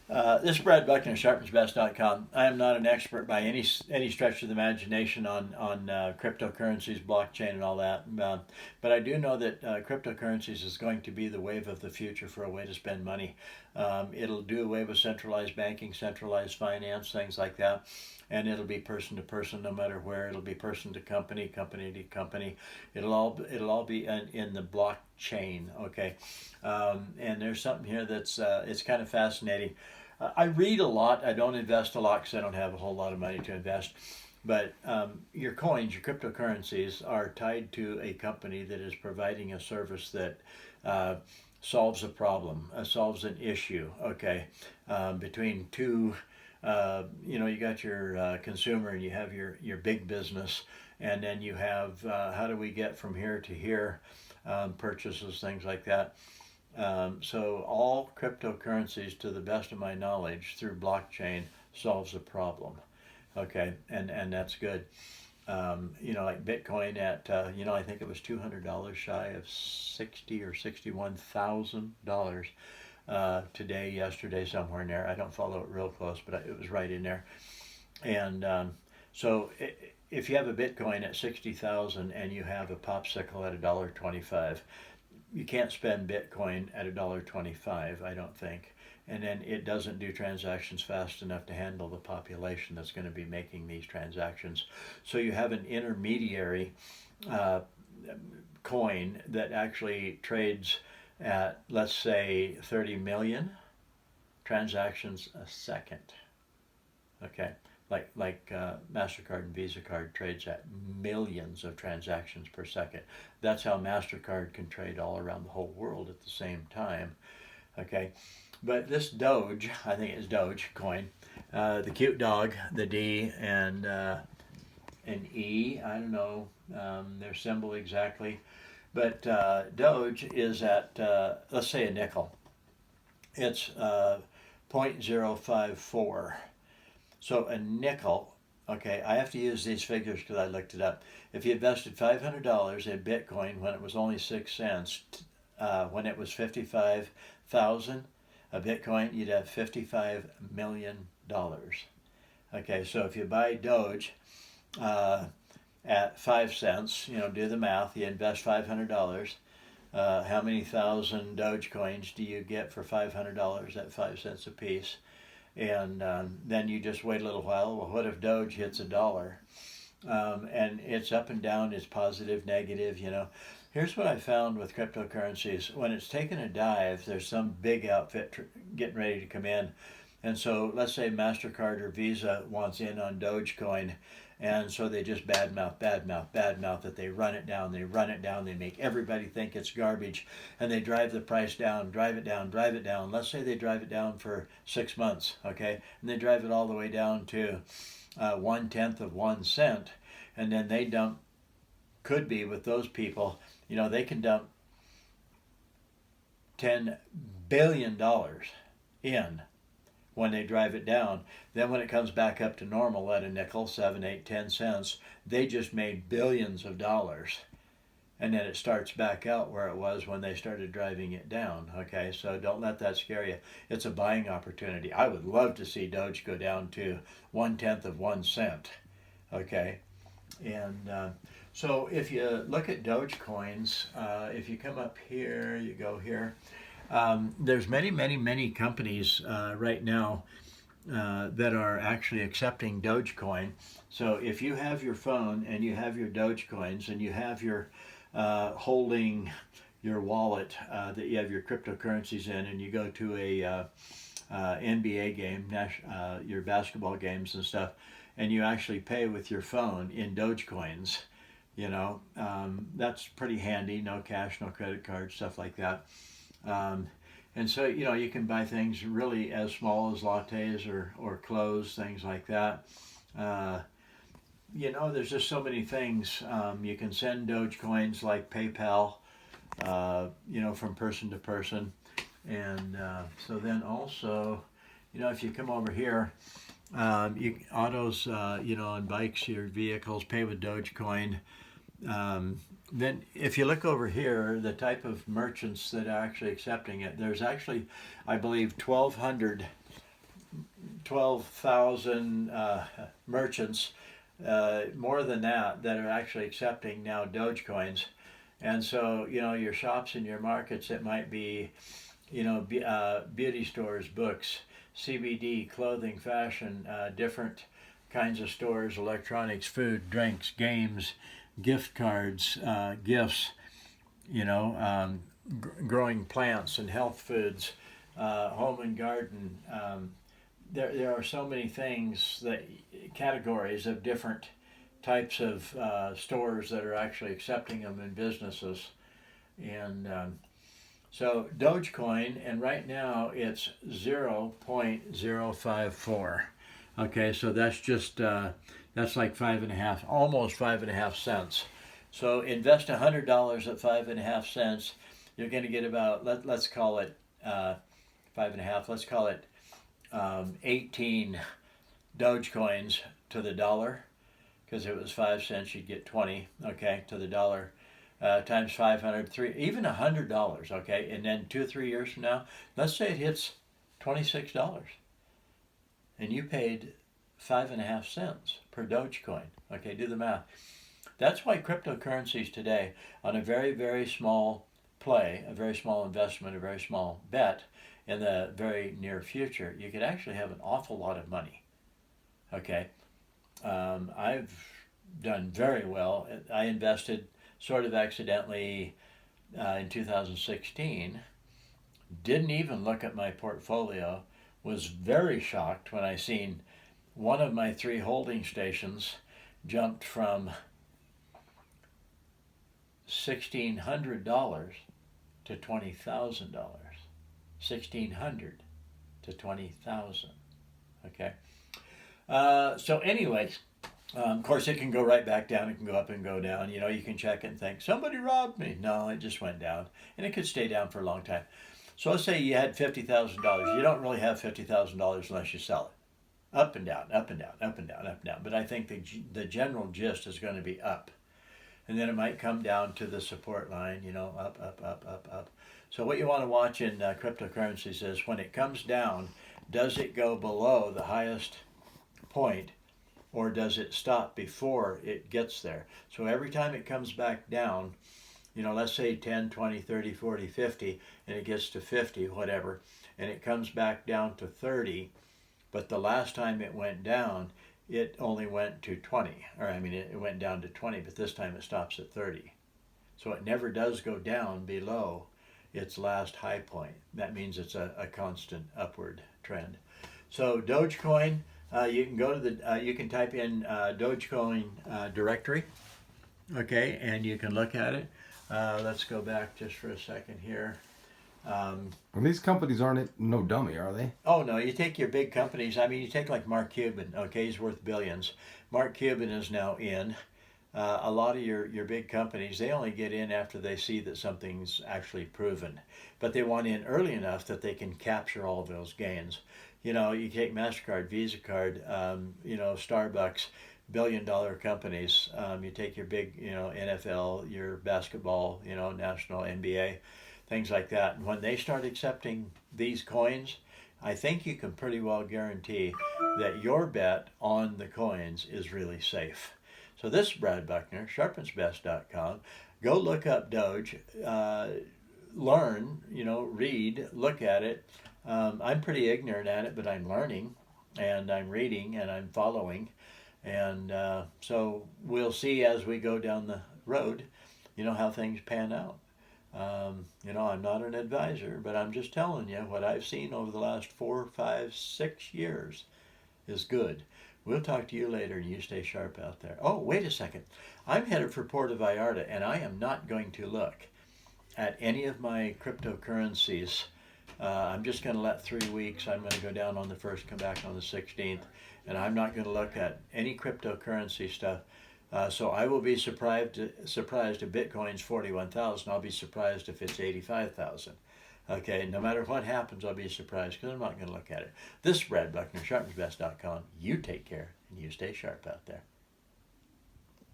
This is Brad Buckner, sharpensbest.com. I am not an expert by any stretch of the imagination on cryptocurrencies, blockchain, and all that. But I do know that cryptocurrencies is going to be the wave of the future for a way to spend money. It'll do away with centralized banking, centralized finance, things like that. And it'll be person to person, no matter where. It'll be person to company, company to company. It'll all be in the blockchain. Okay, and there's something here that's it's kind of fascinating. I read a lot. I don't invest a lot because I don't have a whole lot of money to invest. But your coins, your cryptocurrencies, are tied to a company that is providing a service that solves a problem, solves an issue. Okay, between two. You got your consumer and you have your big business, and then you have how do we get from here to here, purchases, things like that. So all cryptocurrencies, to the best of my knowledge, through blockchain, solves a problem. Okay, and that's good. Like Bitcoin at I think it was $200 shy of 60 or $61,000 today, yesterday, somewhere in there. I don't follow it real close, but it was right in there. And so if you have a Bitcoin at 60,000 and you have a popsicle at $1.25, you can't spend Bitcoin at $1.25, I don't think. And then it doesn't do transactions fast enough to handle the population that's going to be making these transactions. So you have an intermediary uh, coin that actually trades at, let's say, 30 million transactions a second. Okay, like Mastercard and Visa card trades at millions of transactions per second. That's how Mastercard can trade all around the whole world at the same time. Okay, but this Doge, I think it's Dogecoin, the cute dog, the D and an E. I don't know their symbol exactly, but Doge is at let's say a nickel. It's 0.054. So a nickel, okay, I have to use these figures because I looked it up. If you invested $500 in Bitcoin when it was only 6 cents, when it was 55,000 a Bitcoin, you'd have $55 million. Okay, so if you buy Doge at 5 cents, do the math, you invest $500. How many thousand Dogecoins do you get for $500 at 5 cents a piece? And then you just wait a little while. Well, what if Doge hits $1? And it's up and down, it's positive, negative. Here's what I found with cryptocurrencies. When it's taken a dive, there's some big outfit getting ready to come in. And so let's say MasterCard or Visa wants in on Dogecoin. And so they just badmouth that they run it down, they make everybody think it's garbage, and they drive the price down, drive it down. Let's say they drive it down for 6 months, okay? And they drive it all the way down to 1/10 of 1 cent, and then they dump, could be with those people, they can dump $10 billion in when they drive it down. Then when it comes back up to normal at a nickel, 7, 8, 10 cents, they just made billions of dollars. And then it starts back out where it was when they started driving it down. Okay, so don't let that scare you. It's a buying opportunity. I would love to see Doge go down to 1/10 of 1 cent. Okay, and so if you look at Doge coins, if you come up here, you go here. There's many companies right now that are actually accepting Dogecoin. So if you have your phone and you have your Dogecoins and you have your holding your wallet that you have your cryptocurrencies in, and you go to a NBA game, your basketball games and stuff, and you actually pay with your phone in Dogecoins, that's pretty handy. No cash, no credit card, stuff like that. And so, you can buy things really as small as lattes or clothes, things like that. There's just so many things. You can send Dogecoins like PayPal, from person to person. And so then also, if you come over here, autos, and bikes, your vehicles pay with Dogecoin. Then if you look over here, the type of merchants that are actually accepting it, there's actually, I believe, 1,200 12,000 merchants, more than that are actually accepting now Dogecoins. And so, your shops and your markets, it might be, beauty stores, books, CBD, clothing, fashion, different kinds of stores, electronics, food, drinks, games, gift cards, gifts, growing plants and health foods, home and garden. There are so many things, categories of different types of stores that are actually accepting them in businesses. And so Dogecoin, and right now it's 0.054. Okay, so that's just that's like 5.5, almost 5.5 cents. So invest $100 at 5.5 cents. You're going to get about, let's call it 5.5. Let's call it 18 Dogecoins to the dollar, because if it was 5 cents, you'd get 20. Okay, to the dollar. Times 500, even $100. Okay, and then 2 or 3 years from now, let's say it hits $26, and you paid 5.5 cents per Dogecoin. Okay, do the math. That's why cryptocurrencies today, on a very, very small play, a very small investment, a very small bet in the very near future, you could actually have an awful lot of money. Okay, I've done very well. I invested sort of accidentally in 2016. Didn't even look at my portfolio. Was very shocked when I seen one of my 3 holding stations jumped from $1,600 to $20,000. $1,600 to $20,000. Okay. So anyways, of course, it can go right back down. It can go up and go down. You can check it and think, somebody robbed me. No, it just went down. And it could stay down for a long time. So let's say you had $50,000. You don't really have $50,000 unless you sell it. Up and down, up and down, up and down, up and down. But I think the general gist is going to be up. And then it might come down to the support line, up, up, up, up, up. So what you want to watch in cryptocurrencies is when it comes down, does it go below the highest point, or does it stop before it gets there? So every time it comes back down, let's say 10, 20, 30, 40, 50, and it gets to 50, whatever, and it comes back down to 30, but the last time it went down, it only went to 20, it went down to 20, but this time it stops at 30. So it never does go down below its last high point. That means it's a constant upward trend. So Dogecoin, you can go to you can type in Dogecoin directory, okay, and you can look at it. Let's go back just for a second here. And these companies aren't no dummy, are they? Oh no, you take your big companies. You take like Mark Cuban. Okay, he's worth billions. Mark Cuban is now in. A lot of your big companies, they only get in after they see that something's actually proven, but they want in early enough that they can capture all of those gains. You take MasterCard, Visa card, Starbucks, billion-dollar companies. You take your big, NFL, your basketball, national NBA, things like that. And when they start accepting these coins, I think you can pretty well guarantee that your bet on the coins is really safe. So this is Brad Buckner, sharpensbest.com. Go look up Doge, learn, read, look at it. I'm pretty ignorant at it, but I'm learning, and I'm reading, and I'm following. And so we'll see as we go down the road, how things pan out. I'm not an advisor, but I'm just telling you what I've seen over the last 4, 5, 6 years is good. We'll talk to you later, and you stay sharp out there. Oh, wait a second. I'm headed for Puerto Vallarta, and I am not going to look at any of my cryptocurrencies. I'm just going to let 3 weeks. I'm going to go down on the 1st, come back on the 16th, and I'm not going to look at any cryptocurrency stuff. So I will be surprised if Bitcoin's 41,000. I'll be surprised if it's 85,000. Okay, no matter what happens, I'll be surprised because I'm not going to look at it. This is Brad Buckner, sharpensbest.com. You take care and you stay sharp out there.